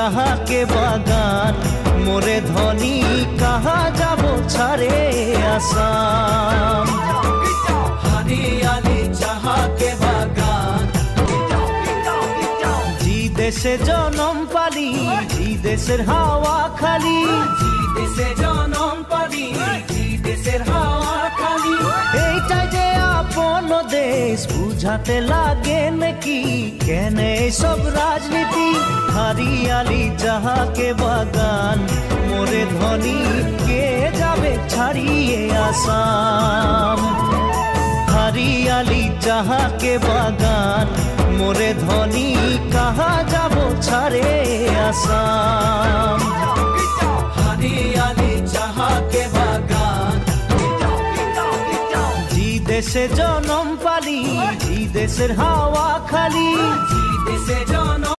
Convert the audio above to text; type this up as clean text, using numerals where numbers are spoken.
चाहा के बागान मोरे धनी कहाँ जाबो छाड़े आसाम। हरियाली चाहा के बागान जी देशे जनम पाली जी देशेर हावा खाली जी देशे जनम पाली जी देशेर हावा खाली এইটাই যে আপন দেশ বুঝাতে লাগে নাকি কেন সব রাজনীতি। হরিয়ালি চাহা के বাগান মোরে ধনী কে যাবে ছাড়িয়ে আসাম। हरियाली चाहा के बागान मोरे धनी कहाँ जाबो छाड़े आसाम। हरियाली चाहा के बागान जी देशे जनम पाली जी देशेर हावा खाली जी देशे जनम